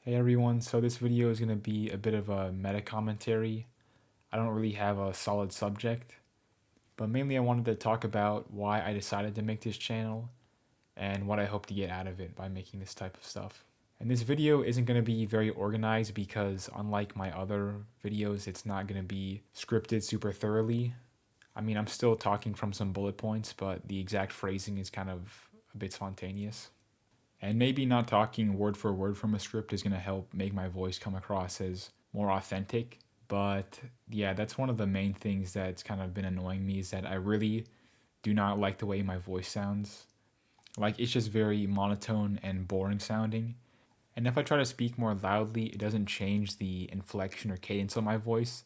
Hey everyone, so this video is going to be a bit of a meta commentary. I don't really have a solid subject, but mainly I wanted to talk about why I decided to make this channel and what I hope to get out of it by making this type of stuff. And this video isn't going to be very organized because unlike my other videos, it's not going to be scripted super thoroughly. I mean, I'm still talking from some bullet points, but the exact phrasing is kind of a bit spontaneous. And maybe not talking word for word from a script is going to help make my voice come across as more authentic. But yeah, that's one of the main things that's kind of been annoying me is that I really do not like the way my voice sounds. Like it's just very monotone and boring sounding. And if I try to speak more loudly, it doesn't change the inflection or cadence of my voice.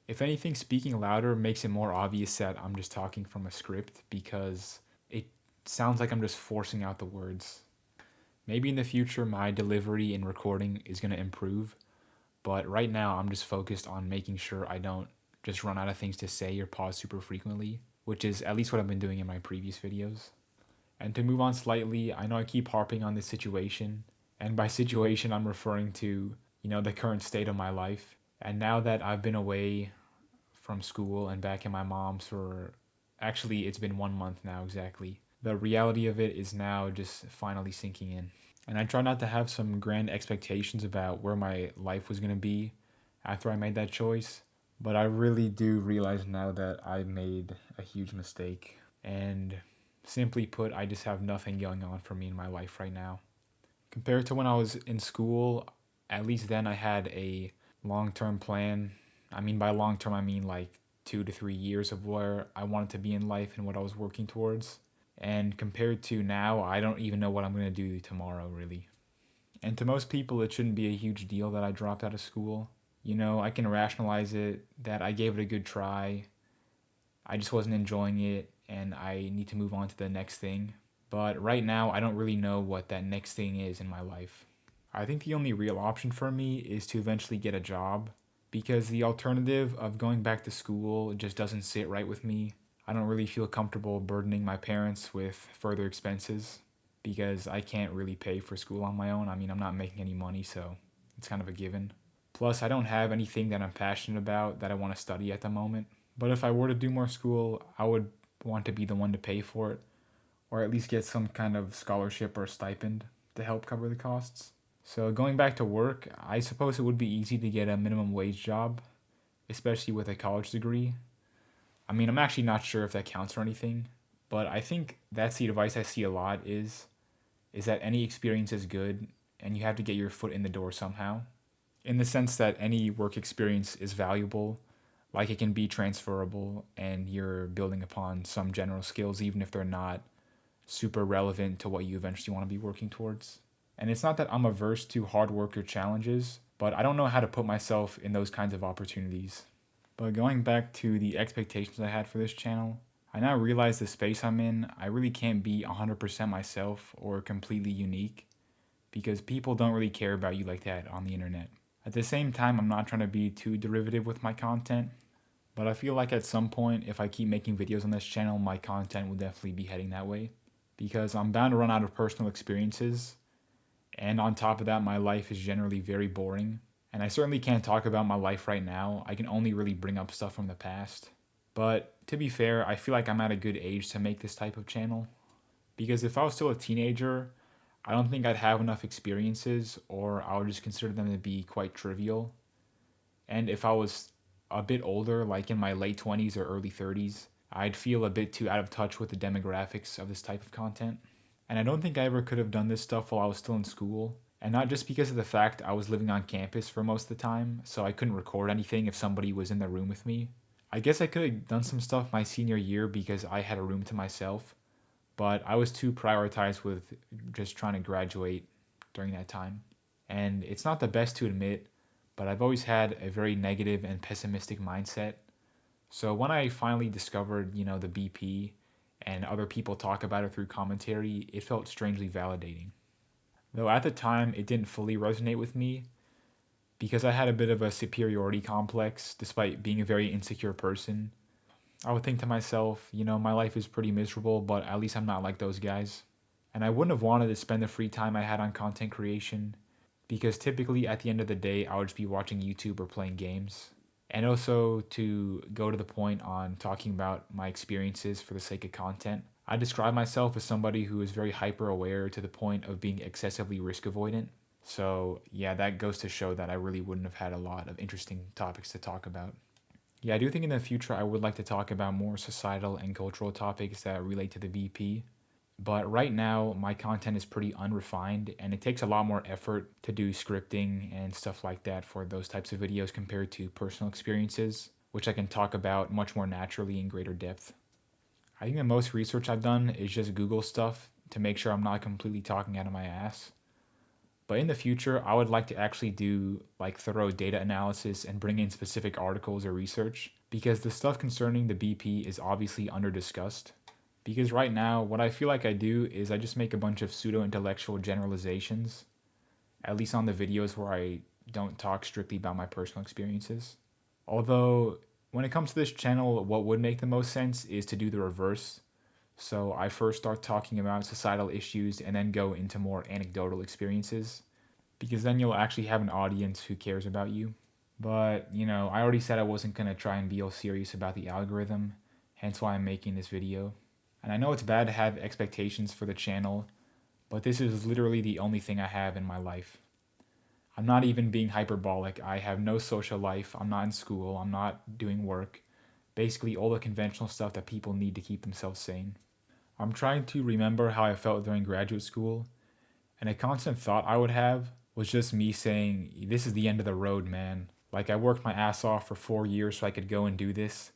If anything, speaking louder makes it more obvious that I'm just talking from a script because it sounds like I'm just forcing out the words. Maybe in the future my delivery and recording is going to improve, but right now I'm just focused on making sure I don't just run out of things to say or pause super frequently, which is at least what I've been doing in my previous videos. And to move on slightly, I know I keep harping on this situation, and by situation I'm referring to, the current state of my life. And now that I've been away from school and back in my mom's for actually it's been 1 month now exactly. The reality of it is now just finally sinking in. And I try not to have some grand expectations about where my life was going to be after I made that choice. But I really do realize now that I made a huge mistake. And simply put, I just have nothing going on for me in my life right now. Compared to when I was in school, at least then I had a long term plan. I mean, by long term, I mean like 2 to 3 years of where I wanted to be in life and what I was working towards. And compared to now, I don't even know what I'm going to do tomorrow, really. And to most people, it shouldn't be a huge deal that I dropped out of school. I can rationalize it that I gave it a good try. I just wasn't enjoying it and I need to move on to the next thing. But right now, I don't really know what that next thing is in my life. I think the only real option for me is to eventually get a job because the alternative of going back to school just doesn't sit right with me. I don't really feel comfortable burdening my parents with further expenses because I can't really pay for school on my own. I mean, I'm not making any money, so it's kind of a given. Plus, I don't have anything that I'm passionate about that I want to study at the moment. But if I were to do more school, I would want to be the one to pay for it, or at least get some kind of scholarship or stipend to help cover the costs. So, going back to work, I suppose it would be easy to get a minimum wage job, especially with a college degree. I mean, I'm actually not sure if that counts or anything, but I think that's the advice I see a lot is that any experience is good and you have to get your foot in the door somehow. In the sense that any work experience is valuable, like it can be transferable and you're building upon some general skills even if they're not super relevant to what you eventually want to be working towards. And it's not that I'm averse to hard work or challenges, but I don't know how to put myself in those kinds of opportunities. But going back to the expectations I had for this channel, I now realize the space I'm in, I really can't be 100% myself or completely unique because people don't really care about you like that on the internet. At the same time, I'm not trying to be too derivative with my content, but I feel like at some point, if I keep making videos on this channel, my content will definitely be heading that way because I'm bound to run out of personal experiences. And on top of that, my life is generally very boring. And I certainly can't talk about my life right now. I can only really bring up stuff from the past. But to be fair, I feel like I'm at a good age to make this type of channel. Because if I was still a teenager, I don't think I'd have enough experiences, or I would just consider them to be quite trivial. And if I was a bit older, like in my late 20s or early 30s, I'd feel a bit too out of touch with the demographics of this type of content. And I don't think I ever could have done this stuff while I was still in school. And not just because of the fact I was living on campus for most of the time, so I couldn't record anything if somebody was in the room with me. I guess I could have done some stuff my senior year because I had a room to myself, but I was too prioritized with just trying to graduate during that time. And it's not the best to admit, but I've always had a very negative and pessimistic mindset. So when I finally discovered, the BP and other people talk about it through commentary, it felt strangely validating. Though at the time it didn't fully resonate with me because I had a bit of a superiority complex despite being a very insecure person. I would think to myself, my life is pretty miserable, but at least I'm not like those guys. And I wouldn't have wanted to spend the free time I had on content creation because typically at the end of the day, I would just be watching YouTube or playing games. And also to go to the point on talking about my experiences for the sake of content. I describe myself as somebody who is very hyper aware to the point of being excessively risk avoidant. So, yeah, that goes to show that I really wouldn't have had a lot of interesting topics to talk about. Yeah, I do think in the future I would like to talk about more societal and cultural topics that relate to the BP. But right now, my content is pretty unrefined, and it takes a lot more effort to do scripting and stuff like that for those types of videos compared to personal experiences, which I can talk about much more naturally in greater depth. I think the most research I've done is just Google stuff to make sure I'm not completely talking out of my ass. But in the future, I would like to actually do like thorough data analysis and bring in specific articles or research because the stuff concerning the BP is obviously under discussed. Because right now, what I feel like I do is I just make a bunch of pseudo intellectual generalizations, at least on the videos where I don't talk strictly about my personal experiences. Although, when it comes to this channel, what would make the most sense is to do the reverse. So I first start talking about societal issues and then go into more anecdotal experiences, because then you'll actually have an audience who cares about you. But, I already said I wasn't going to try and be all serious about the algorithm, hence why I'm making this video. And I know it's bad to have expectations for the channel, but this is literally the only thing I have in my life. I'm not even being hyperbolic. I have no social life. I'm not in school. I'm not doing work. Basically, all the conventional stuff that people need to keep themselves sane. I'm trying to remember how I felt during graduate school, and a constant thought I would have was just me saying, "This is the end of the road, man." Like, I worked my ass off for 4 years so I could go and do this,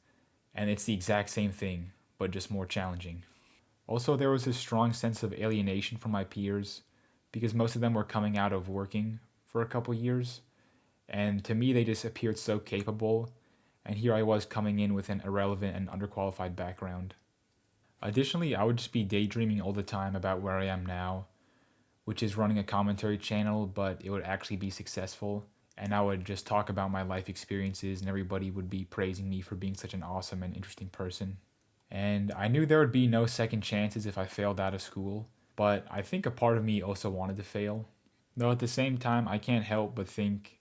and it's the exact same thing, but just more challenging. Also, there was this strong sense of alienation from my peers because most of them were coming out of working for a couple years, and to me, they just appeared so capable, and here I was coming in with an irrelevant and underqualified background. Additionally, I would just be daydreaming all the time about where I am now, which is running a commentary channel, but it would actually be successful. And I would just talk about my life experiences, and everybody would be praising me for being such an awesome and interesting person. And I knew there would be no second chances if I failed out of school, but I think a part of me also wanted to fail. Though at the same time, I can't help but think,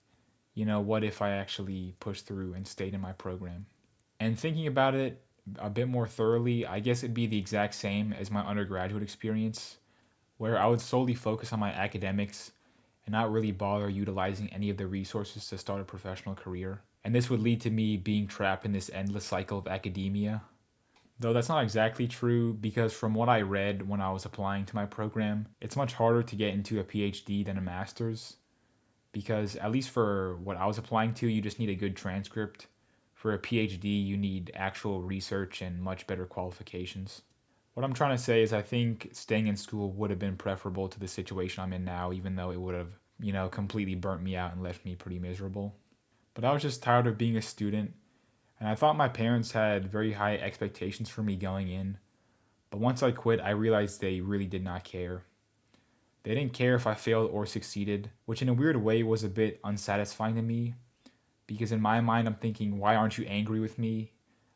what if I actually pushed through and stayed in my program? And thinking about it a bit more thoroughly, I guess it'd be the exact same as my undergraduate experience, where I would solely focus on my academics and not really bother utilizing any of the resources to start a professional career. And this would lead to me being trapped in this endless cycle of academia. Though that's not exactly true, because from what I read when I was applying to my program, it's much harder to get into a PhD than a master's. Because, at least for what I was applying to, you just need a good transcript. For a PhD, you need actual research and much better qualifications. What I'm trying to say is, I think staying in school would have been preferable to the situation I'm in now, even though it would have, completely burnt me out and left me pretty miserable. But I was just tired of being a student, and I thought my parents had very high expectations for me going in. But once I quit, I realized they really did not care. They didn't care if I failed or succeeded, which in a weird way was a bit unsatisfying to me, because in my mind, I'm thinking, why aren't you angry with me?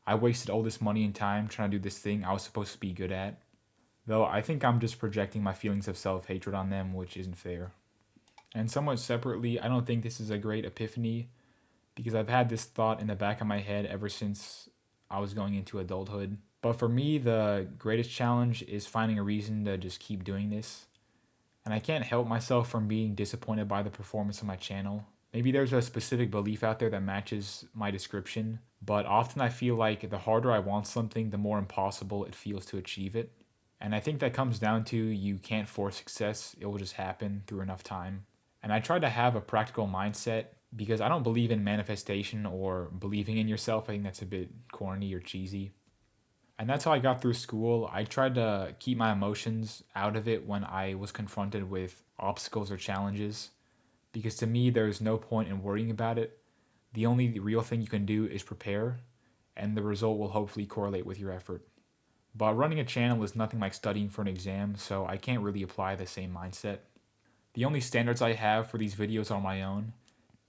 I wasted all this money and time trying to do this thing I was supposed to be good at. Though I think I'm just projecting my feelings of self hatred on them, which isn't fair. And somewhat separately, I don't think this is a great epiphany, because I've had this thought in the back of my head ever since I was going into adulthood. But for me, the greatest challenge is finding a reason to just keep doing this. And I can't help myself from being disappointed by the performance of my channel. Maybe there's a specific belief out there that matches my description, but often I feel like the harder I want something, the more impossible it feels to achieve it. And I think that comes down to you can't force success, it will just happen through enough time. And I try to have a practical mindset because I don't believe in manifestation or believing in yourself. I think that's a bit corny or cheesy. And that's how I got through school. I tried to keep my emotions out of it when I was confronted with obstacles or challenges, because to me, there's no point in worrying about it. The only real thing you can do is prepare, and the result will hopefully correlate with your effort. But running a channel is nothing like studying for an exam, so I can't really apply the same mindset. The only standards I have for these videos are my own,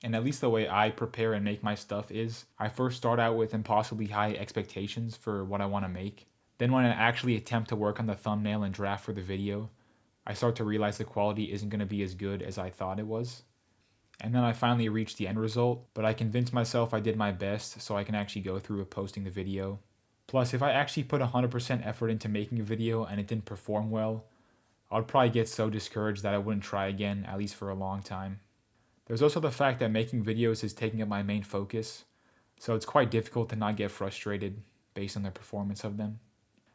and at least the way I prepare and make my stuff is, I first start out with impossibly high expectations for what I want to make. Then when I actually attempt to work on the thumbnail and draft for the video, I start to realize the quality isn't going to be as good as I thought it was. And then I finally reached the end result, but I convinced myself I did my best so I can actually go through with posting the video. Plus, if I actually put 100% effort into making a video and it didn't perform well, I would probably get so discouraged that I wouldn't try again, at least for a long time. There's also the fact that making videos is taking up my main focus, so it's quite difficult to not get frustrated based on the performance of them.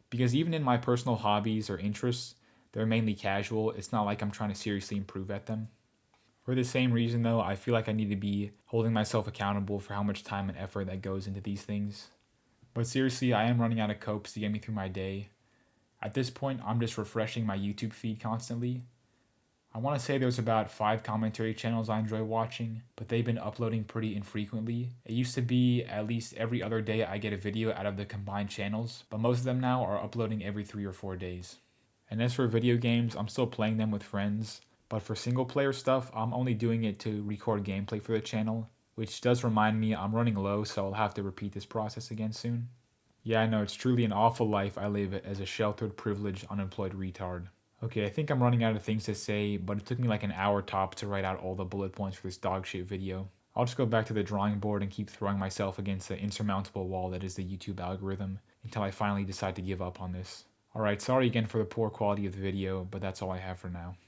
Because even in my personal hobbies or interests, they're mainly casual. It's not like I'm trying to seriously improve at them. For the same reason, though, I feel like I need to be holding myself accountable for how much time and effort that goes into these things. But seriously, I am running out of copes to get me through my day. At this point, I'm just refreshing my YouTube feed constantly. I want to say there's about 5 commentary channels I enjoy watching, but they've been uploading pretty infrequently. It used to be at least every other day I get a video out of the combined channels, but most of them now are uploading every 3 or 4 days. And as for video games, I'm still playing them with friends, but for single player stuff, I'm only doing it to record gameplay for the channel, which does remind me I'm running low, so I'll have to repeat this process again soon. Yeah, I know, it's truly an awful life I live as a sheltered, privileged, unemployed retard. Okay, I think I'm running out of things to say, but it took me like an hour top to write out all the bullet points for this dog shit video. I'll just go back to the drawing board and keep throwing myself against the insurmountable wall that is the YouTube algorithm until I finally decide to give up on this. Alright, sorry again for the poor quality of the video, but that's all I have for now.